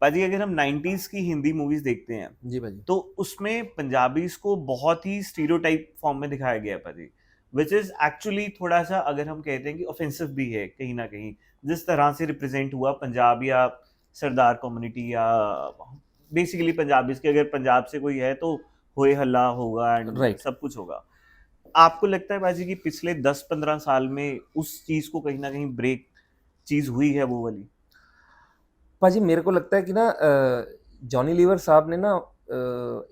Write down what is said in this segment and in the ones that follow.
पाजी अगर हम 90s की हिंदी मूवीज देखते हैं जी भाजी। तो उसमें पंजाबीज को बहुत ही स्टीरियोटाइप फॉर्म में दिखाया गया है पाजी, विच इज एक्चुअली थोड़ा सा अगर हम कहते हैं कि ऑफेंसिव भी है कहीं ना कहीं, जिस तरह से रिप्रेजेंट हुआ पंजाब या सरदार कम्युनिटी या बेसिकली पंजाबीज के, अगर पंजाब से कोई है तो होए हल्ला होगा एंड राइट। सब कुछ होगा। आपको लगता है बाजी कि पिछले 10-15 साल में उस चीज को कहीं ना कहीं ब्रेक चीज हुई है वो वाली? पाजी मेरे को लगता है कि ना जॉनी लीवर साहब ने ना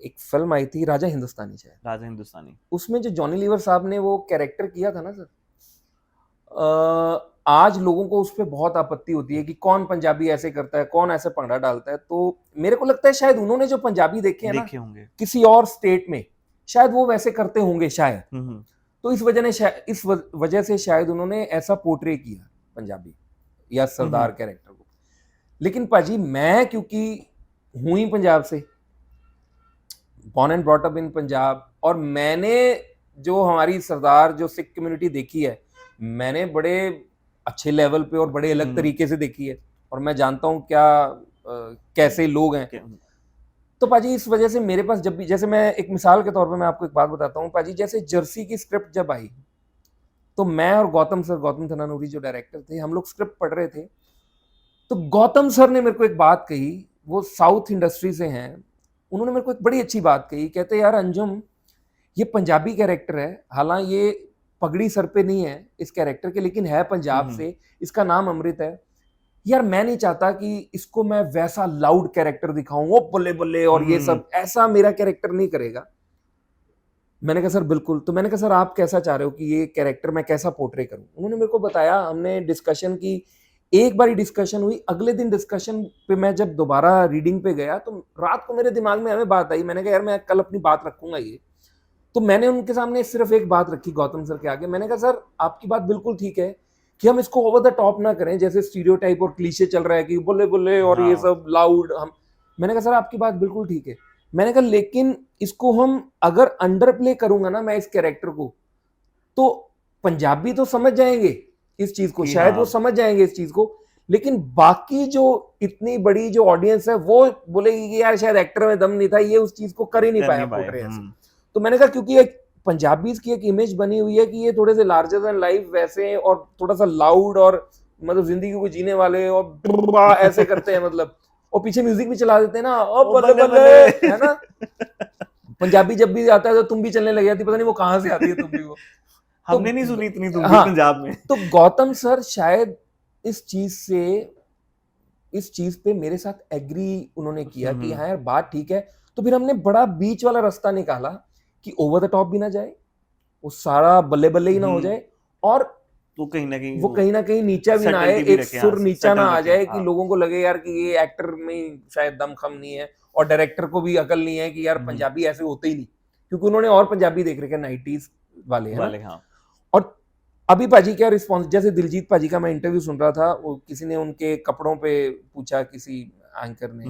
एक फिल्म आई थी राजा हिंदुस्तानी शायद, राजा हिंदुस्तानी। उसमें जो जॉनी लीवर साहब ने वो कैरेक्टर किया था ना सर, आज लोगों को उस पर बहुत आपत्ति होती है कि कौन पंजाबी ऐसे करता है, कौन ऐसे पंगड़ा डालता है। तो मेरे को लगता है शायद उन्होंने जो पंजाबी देखे हैं ना देखे होंगे। किसी और स्टेट में, शायद वो वैसे करते होंगे शायद। हम्म। तो इस वजह से शायद उन्होंने ऐसा पोर्ट्रे किया पंजाबी या सरदार कैरेक्टर को। लेकिन पाजी मैं क्योंकि हूं ही पंजाब से, born and brought up in Punjab, और मैंने जो हमारी सरदार जो सिख कम्युनिटी देखी है, मैंने बड़े अच्छे लेवल पे और बड़े अलग तरीके से देखी है, और मैं जानता हूँ क्या कैसे लोग हैं। तो पाजी इस वजह से मेरे पास जब भी, जैसे मैं एक मिसाल के तौर पे मैं आपको एक बात बताता हूँ पाजी, जैसे जर्सी की स्क्रिप्ट जब आई तो मैं और गौतम सर, गौतम थनानूरी जो डायरेक्टर थे, हम लोग स्क्रिप्ट पढ़ रहे थे। तो गौतम सर ने मेरे को एक बात कही, वो साउथ इंडस्ट्री से हैं, उन्होंने मेरे को एक बड़ी अच्छी बात कही। कहते यार अंजुम, ये पंजाबी कैरेक्टर है, हालांकि ये पगड़ी सर पे नहीं है इस कैरेक्टर के, लेकिन है पंजाब से, इसका नाम अमृत है। यार मैं नहीं चाहता कि इसको मैं वैसा लाउड कैरेक्टर दिखाऊं, वो बल्ले बल्ले और ये सब, ऐसा मेरा कैरेक्टर नहीं करेगा। मैंने कहा सर बिल्कुल। तो मैंने कहा सर आप कैसा चाह रहे हो कि ये कैरेक्टर मैं कैसा पोर्ट्रे करूं? उन्होंने मेरे को बताया, हमने डिस्कशन की, एक बारी डिस्कशन हुई, अगले दिन डिस्कशन पे मैं जब दोबारा रीडिंग पे गया तो रात को मेरे दिमाग में हमें बात आई, मैंने कहा यार मैं कल अपनी बात रखूंगा ये। तो मैंने उनके सामने सिर्फ एक बात रखी गौतम सर के आगे, मैंने कहा सर आपकी बात बिल्कुल ठीक है कि हम इसको ओवर द टॉप ना करें, जैसे स्टीरियोटाइप और क्लीशे चल रहा है कि बुल्ले बुल्ले और ये सब लाउड। हम, मैंने कहा सर आपकी बात बिल्कुल ठीक है, मैंने कहा लेकिन इसको हम अगर अंडर प्ले करूंगा ना मैं इस कैरेक्टर को, तो पंजाबी तो समझ जाएंगे इस चीज को, शायद वो समझ जाएंगे इस चीज को, लेकिन बाकी जो इतनी बड़ी जो ऑडियंस है वो बोलेगी कि यार शायद एक्टर में दम नहीं था, ये उस चीज को कर ही नहीं पाया पोर्ट्रे ऐसे। तो मैंने कहा क्योंकि एक पंजाबीज की एक इमेज बनी हुई है कि ये थोड़े से लार्जर देन लाइफ वैसे, और थोड़ा सा लाउड, और मतलब जिंदगी को जीने वाले, और ऐसे करते हैं मतलब, और पीछे म्यूजिक भी चला देते हैं ना, ओ बल्ले बल्ले, है ना। पंजाबी जब भी आता है तो तुम भी चलने लग जाती, पता नहीं वो कहां से आती है तुम भी वो। हमने नहीं सुनी इतनी तुम भी पंजाब में। तो गौतम सर शायद इस चीज पे मेरे साथ एग्री उन्होंने किया कि हाँ यार बात ठीक है। तो फिर हमने बड़ा बीच वाला रास्ता निकाला कि ओवर द टॉप भी ना जाए, वो सारा बल्ले बल्ले ही ना हो जाए, और वो कहीं ना कहीं नीचा भी ना आए, एक सुर नीचा ना आ जाए कि लोगों को लगे यार कि ये एक्टर में शायद दम खम नहीं है, और डायरेक्टर को भी अकल नहीं है कि यार पंजाबी ऐसे होते ही नहीं, क्योंकि उन्होंने और पंजाबी देख रखे 90s वाले, है ना। हाँ। और अभी पाजी क्या रिस्पॉन्स, जैसे दिलजीत पाजी का मैं इंटरव्यू सुन रहा था, वो किसी ने उनके कपड़ों पे पूछा, किसी एंकर ने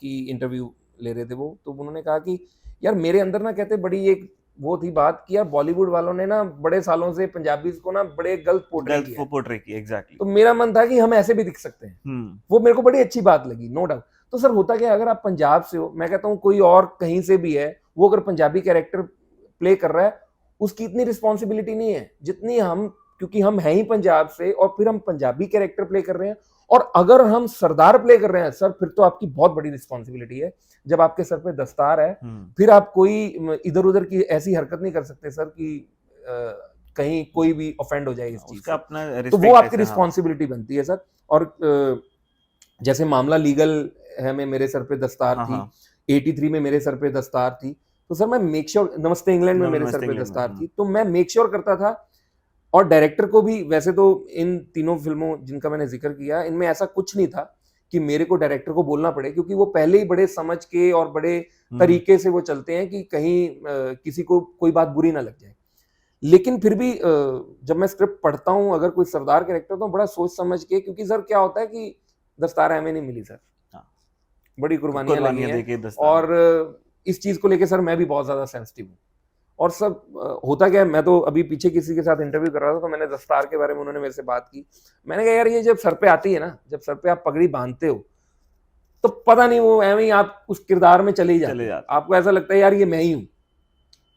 कि इंटरव्यू ले रहे थे वो, तो उन्होंने कहा कि यार मेरे अंदर ना, कहते बड़ी एक वो थी बात कि यार बॉलीवुड वालों ने ना बड़े सालों से पंजाबीज को ना बड़े गलत पोर्ट्रे किया। एग्जैक्टली। तो मेरा मन था कि हम ऐसे भी दिख सकते हैं। वो मेरे को बड़ी अच्छी बात लगी, नो डाउट। तो सर होता क्या, अगर आप पंजाब से हो, मैं कहता हूँ कोई और कहीं से भी है, वो अगर पंजाबी कैरेक्टर प्ले कर रहा है, उसकी इतनी रिस्पॉन्सिबिलिटी नहीं है जितनी हम, क्योंकि हम हैं ही पंजाब से, और फिर हम पंजाबी कैरेक्टर प्ले कर रहे हैं, और अगर हम सरदार प्ले कर रहे हैं सर, फिर तो आपकी बहुत बड़ी रिस्पॉन्सिबिलिटी है। जब आपके सर पे दस्तार है, फिर आप कोई इधर उधर की ऐसी हरकत नहीं कर सकते सर कि कहीं कोई भी ऑफेंड हो जाए इस चीज से, तो वो आपकी रिस्पॉन्सिबिलिटी बनती है सर। और जैसे मामला लीगल है में मेरे सर पे दस्तार थी, 83 में मेरे सर पे दस्तार थी, तो सर मैं मेक श्योर, नमस्ते इंग्लैंड में मेरे सर पे दस्तार थी, तो मैं मेक श्योर करता था, और डायरेक्टर को भी। वैसे तो इन तीनों फिल्मों जिनका मैंने जिक्र किया, इनमें ऐसा कुछ नहीं था कि मेरे को डायरेक्टर को बोलना पड़े, क्योंकि वो पहले ही बड़े समझ के और बड़े तरीके से वो चलते हैं कि कहीं किसी को कोई बात बुरी ना लग जाए। लेकिन फिर भी जब मैं स्क्रिप्ट पढ़ता हूँ, अगर कोई सरदार कैरेक्टर, तो बड़ा सोच समझ के, क्योंकि सर क्या होता है कि दस्तार हमें नहीं मिली सर, बड़ी कुर्बानियां लगी हैं, और इस चीज को लेके सर मैं भी बहुत ज्यादा सेंसिटिव हूँ। और सब होता क्या है, मैं तो अभी पीछे किसी के साथ इंटरव्यू कर रहा था, तो मैंने दस्तार के बारे में, उन्होंने मेरे से बात की, मैंने कहा यार ये जब सर पे आती है ना, जब सर पे आप पगड़ी बांधते हो, तो पता नहीं वो एवं ही आप उस किरदार में चले ही जाते चले हैं। जाते आपको ऐसा लगता है यार ये मैं ही हूँ।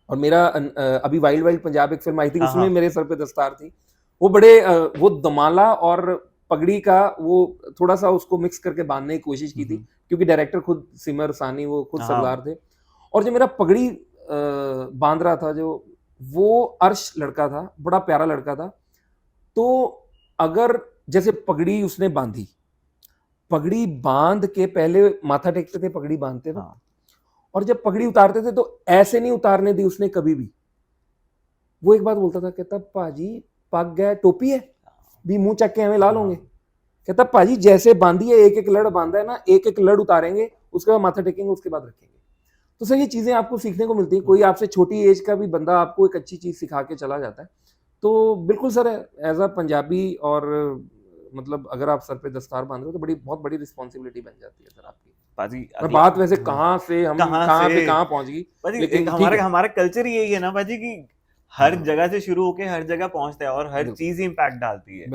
और मेरा अभी वाइल्ड वाइल्ड पंजाब एक फिल्म आई थी, हाँ, उसमें हाँ। मेरे सर पे दस्तार थी। वो बड़े वो दमाला और पगड़ी का वो थोड़ा सा उसको मिक्स करके बांधने की कोशिश की थी, क्योंकि डायरेक्टर खुद सिमर सानी वो खुद हाँ। सरदार थे। और जो मेरा पगड़ी बांध रहा था, जो वो अर्श लड़का था, बड़ा प्यारा लड़का था। तो अगर जैसे पगड़ी उसने बांधी, पगड़ी बांध के पहले माथा टेकते थे पगड़ी बांधते थे, हाँ। और जब पगड़ी उतारते थे तो ऐसे नहीं उतारने दी उसने कभी भी। वो एक बात बोलता था, कहता पाजी पग गया टोपी है भी मुंह चक के हमें ला लोगे। कहता पाजी जैसे बांधी है, एक एक लड़ बांधा है ना, एक एक लड़ उतारेंगे, उसके बाद माथा टेकेंगे, उसके बाद रखेंगे। तो सर ये चीजें आपको सीखने को मिलती है। कोई आपसे छोटी एज का भी बंदा आपको एक अच्छी चीज सिखा के चला जाता है। तो बिल्कुल सर, एज अ पंजाबी, और मतलब अगर आप सर पे दस्तार बांध रहे हो तो बहुत बड़ी रिस्पॉन्सिबिलिटी बन जाती है सर आपकी। पाजी और बात वैसे कहाँ से कहाँ पहुंच गई, पाजी लेकिन हमारा कल्चर यही है ना पाजी, कि हर जगह से शुरू होके हर जगह पहुंचता है और हर बिल्कुल। चीज इम्पैक्ट डालती है।